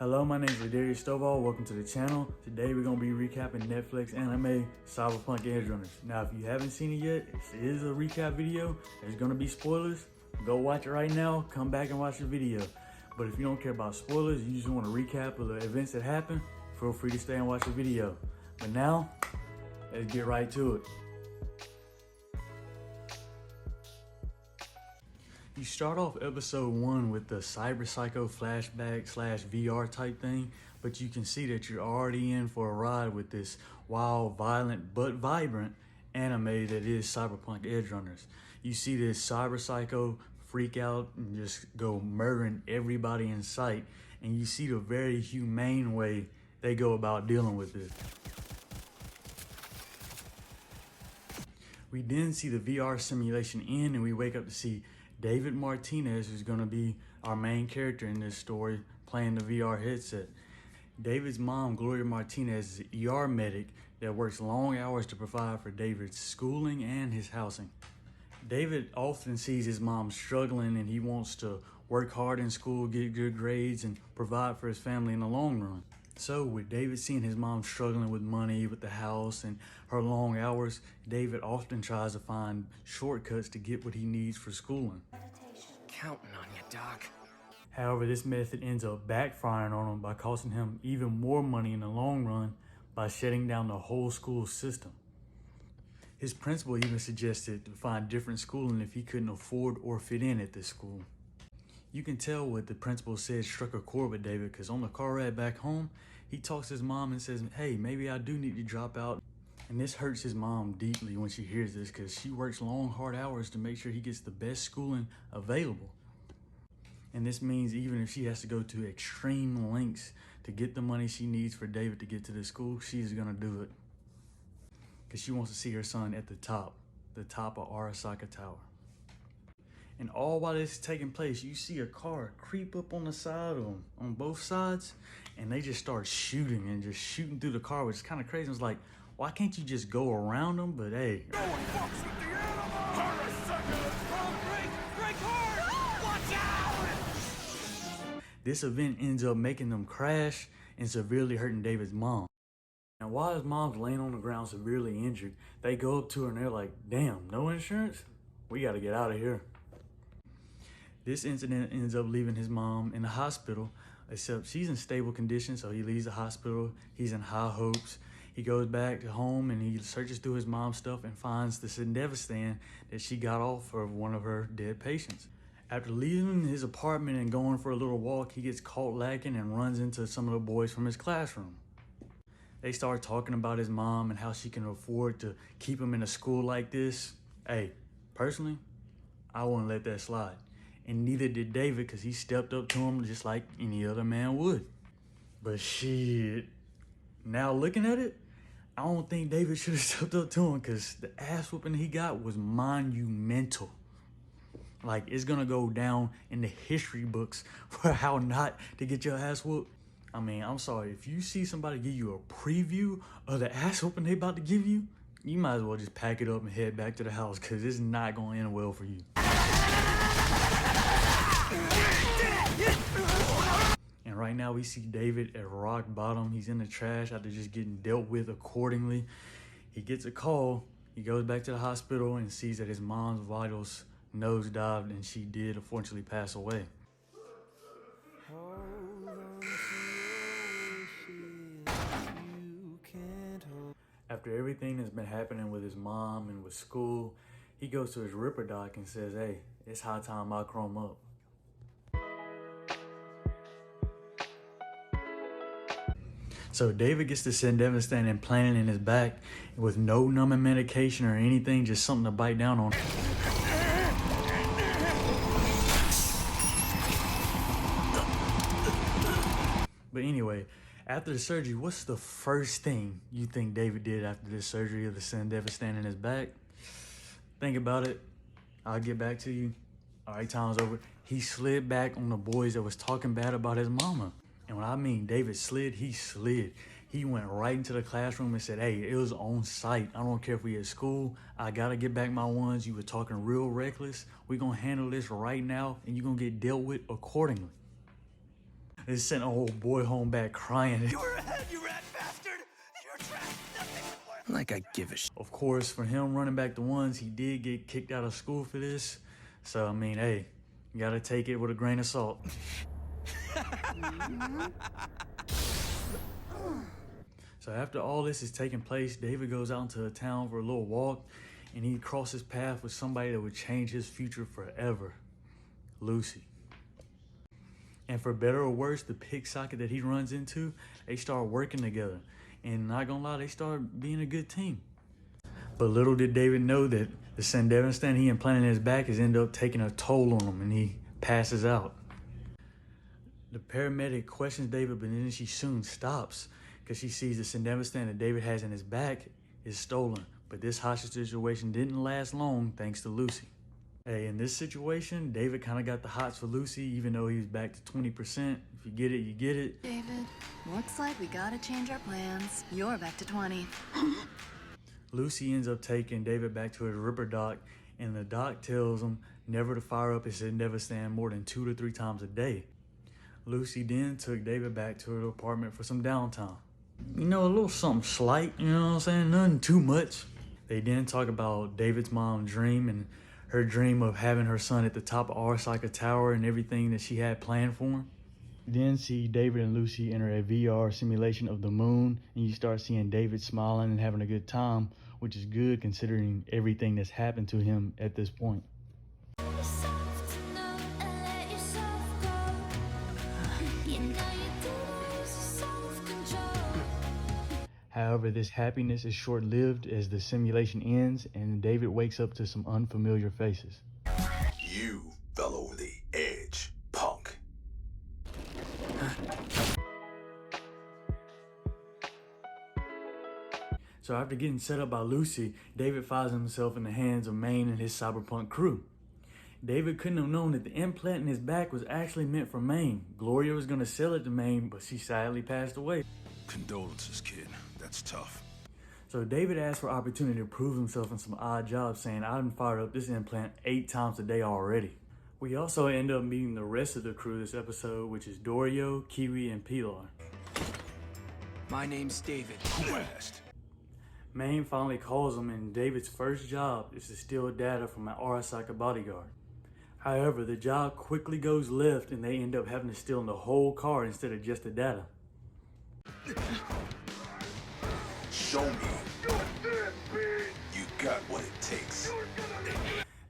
Hello, my name is Ladarius Stovall. Welcome to the channel. Today we're going to be recapping Netflix anime Cyberpunk Edgerunners. Now, if you haven't seen it yet, this is a recap video. There's going to be spoilers. Go watch it right now. Come back and watch the video. But if you don't care about spoilers, you just want a recap of the events that happened, feel free to stay and watch the video. But now, let's get right to it. You start off episode 1 with the cyber psycho flashback / VR type thing, but you can see that you're already in for a ride with this wild, violent, but vibrant anime that is Cyberpunk Edgerunners. You see this cyber psycho freak out and just go murdering everybody in sight, and you see the very humane way they go about dealing with it. We then see the VR simulation end, and we wake up to see David Martinez, who's going to be our main character in this story, playing the VR headset. David's mom, Gloria Martinez, is an ER medic that works long hours to provide for David's schooling and his housing. David often sees his mom struggling, and he wants to work hard in school, get good grades, and provide for his family in the long run. So with David seeing his mom struggling with money, with the house, and her long hours, David often tries to find shortcuts to get what he needs for schooling. Counting on you, Doc. However, this method ends up backfiring on him by costing him even more money in the long run by shutting down the whole school system. His principal even suggested to find different schooling if he couldn't afford or fit in at this school. You can tell what the principal said struck a chord with David, because on the car ride back home, he talks to his mom and says, hey, maybe I do need to drop out. And this hurts his mom deeply when she hears this, because she works long, hard hours to make sure he gets the best schooling available. And this means even if she has to go to extreme lengths to get the money she needs for David to get to the school, she's gonna do it. Because she wants to see her son at the top of Arasaka Tower. And all while this is taking place, you see a car creep up on the side of them, on both sides, and they just start shooting and just shooting through the car, which is kind of crazy. It's like, why can't you just go around them? But hey. No one fucks with the animal! Arasaka! Oh, break hard! Watch out! This event ends up making them crash and severely hurting David's mom. And while his mom's laying on the ground severely injured, they go up to her and they're like, damn, no insurance? We gotta get out of here. This incident ends up leaving his mom in the hospital, except she's in stable condition, so he leaves the hospital. He's in high hopes. He goes back to home and he searches through his mom's stuff and finds the Sendevastan that she got off of one of her dead patients. After leaving his apartment and going for a little walk, he gets caught lacking and runs into some of the boys from his classroom. They start talking about his mom and how she can afford to keep him in a school like this. Hey, personally, I wouldn't let that slide. And neither did David, because he stepped up to him just like any other man would. But shit, now looking at it, I don't think David should have stepped up to him, because the ass whooping he got was monumental. Like, it's gonna go down in the history books for how not to get your ass whooped. I mean, I'm sorry, if you see somebody give you a preview of the ass whooping they about to give you, you might as well just pack it up and head back to the house, because it's not gonna end well for you. And right now we see David at rock bottom. He's in the trash after just getting dealt with accordingly. He gets a call. He goes back to the hospital and sees that his mom's vitals nosedived, and she did unfortunately pass away. After everything that's been happening with his mom and with school, he goes to his Ripper doc and says, hey, it's high time I chrome up. So David gets the Sendevastan implanted in his back with no numbing medication or anything, just something to bite down on. But anyway, after the surgery, what's the first thing you think David did after this surgery of the Sendevastan in his back? Think about it. I'll get back to you. All right, time's over. He slid back on the boys that was talking bad about his mama. And when I mean David slid, he slid. He went right into the classroom and said, hey, it was on site. I don't care if we at school. I gotta get back my ones. You were talking real reckless. We're gonna handle this right now and you're gonna get dealt with accordingly. They sent a whole boy home back crying. You were ahead, you rat bastard! You're trash! Nothing would work! Like I give a Of course, for him running back the ones, he did get kicked out of school for this. So, I mean, hey, you gotta take it with a grain of salt. So after all this is taking place, David goes out into a town for a little walk, and he crosses paths with somebody that would change his future forever, Lucy. And for better or worse, the pig socket that he runs into, they start working together. And not gonna lie, they start being a good team. But little did David know that the Sandevistan he implanted in his back has ended up taking a toll on him, and he passes out. The paramedic questions David, but then she soon stops because she sees the Sandevistan that David has in his back is stolen. But this hostage situation didn't last long thanks to Lucy. Hey, in this situation, David kind of got the hots for Lucy, even though he was back to 20%. If you get it, you get it. David, looks like we gotta change our plans. You're back to 20. Lucy ends up taking David back to his Ripper doc, and the doc tells him never to fire up his Sandevistan more than 2 to 3 times a day. Lucy then took David back to her apartment for some downtime. You know, a little something slight, you know what I'm saying? Nothing too much. They then talk about David's mom's dream and her dream of having her son at the top of Arasaka Tower and everything that she had planned for him. Then see David and Lucy enter a VR simulation of the moon, and you start seeing David smiling and having a good time, which is good considering everything that's happened to him at this point. However, this happiness is short-lived as the simulation ends and David wakes up to some unfamiliar faces. You fell over the edge, punk. So after getting set up by Lucy, David finds himself in the hands of Maine and his cyberpunk crew. David couldn't have known that the implant in his back was actually meant for Maine. Gloria was going to sell it to Maine, but she sadly passed away. Condolences, kid. That's tough. So David asked for opportunity to prove himself in some odd jobs, saying, "I done fired up this implant 8 times a day already." We also end up meeting the rest of the crew this episode, which is Dorio, Kiwi, and Pilar. My name's David. Who asked? Maine finally calls him, and David's first job is to steal data from an Arasaka bodyguard. However, the job quickly goes left, and they end up having to steal the whole car instead of just the data. Show me. You got what it takes.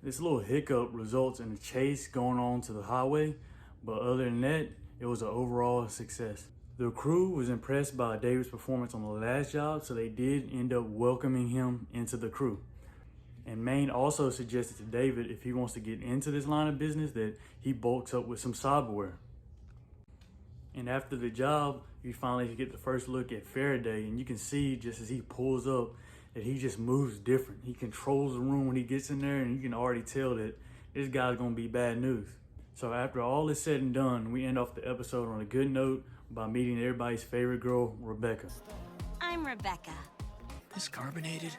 This little hiccup results in a chase going on to the highway, but other than that, it was an overall success. The crew was impressed by David's performance on the last job, so they did end up welcoming him into the crew. And Maine also suggested to David if he wants to get into this line of business that he bulks up with some cyberware. And after the job, you finally get the first look at Faraday, and you can see just as he pulls up that he just moves different. He controls the room when he gets in there, and you can already tell that this guy's gonna be bad news. So after all is said and done, we end off the episode on a good note by meeting everybody's favorite girl, Rebecca. I'm Rebecca. This carbonated?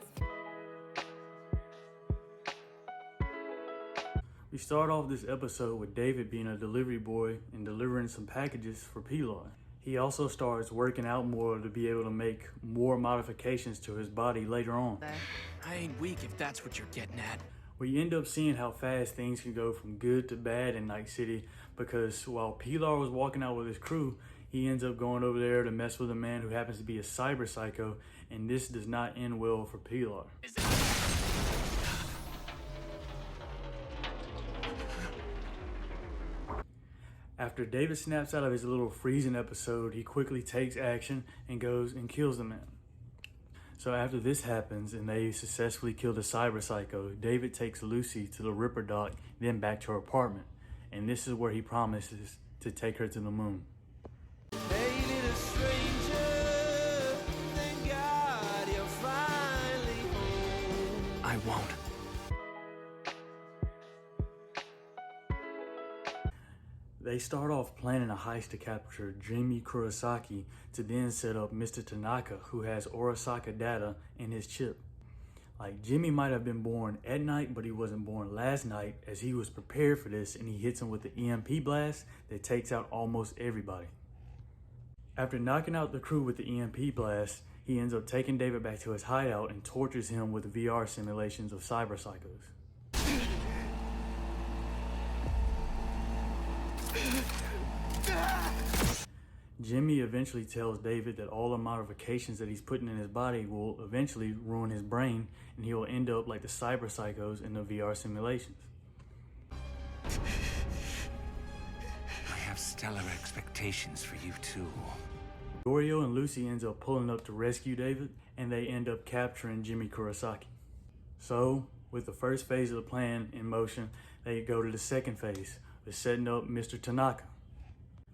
We start off this episode with David being a delivery boy and delivering some packages for Pilar. He also starts working out more to be able to make more modifications to his body later on. I ain't weak if that's what you're getting at. We end up seeing how fast things can go from good to bad in Night City, because while Pilar was walking out with his crew, he ends up going over there to mess with a man who happens to be a cyber psycho, and this does not end well for Pilar. After David snaps out of his little freezing episode, he quickly takes action and goes and kills the man. So after this happens and they successfully kill the cyber psycho, David takes Lucy to the Ripper dock, then back to her apartment. And this is where he promises to take her to the moon. Hey, little stranger, thank God you're finally home. I won't. They start off planning a heist to capture Jimmy Kurosaki to then set up Mr. Tanaka, who has Arasaka data in his chip. Like, Jimmy might have been born at night, but he wasn't born last night, as he was prepared for this, and he hits him with the EMP blast that takes out almost everybody. After knocking out the crew with the EMP blast, he ends up taking David back to his hideout and tortures him with VR simulations of cyber psychos. Jimmy eventually tells David that all the modifications that he's putting in his body will eventually ruin his brain and he will end up like the cyber psychos in the VR simulations. I have stellar expectations for you too. Dorio and Lucy ends up pulling up to rescue David and they end up capturing Jimmy Kurosaki. So, with the first phase of the plan in motion, they go to the second phase, with setting up Mr. Tanaka.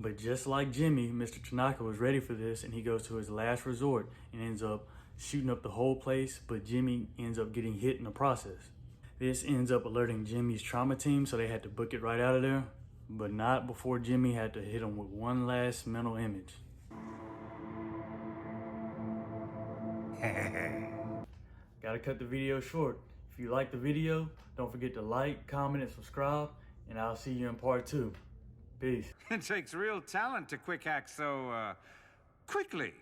But just like Jimmy, Mr. Tanaka was ready for this and he goes to his last resort and ends up shooting up the whole place, but Jimmy ends up getting hit in the process. This ends up alerting Jimmy's trauma team, so they had to book it right out of there, but not before Jimmy had to hit him with one last mental image. Gotta cut the video short. If you like the video, don't forget to like, comment, and subscribe, and I'll see you in part 2. Peace. It takes real talent to quick hack so, quickly.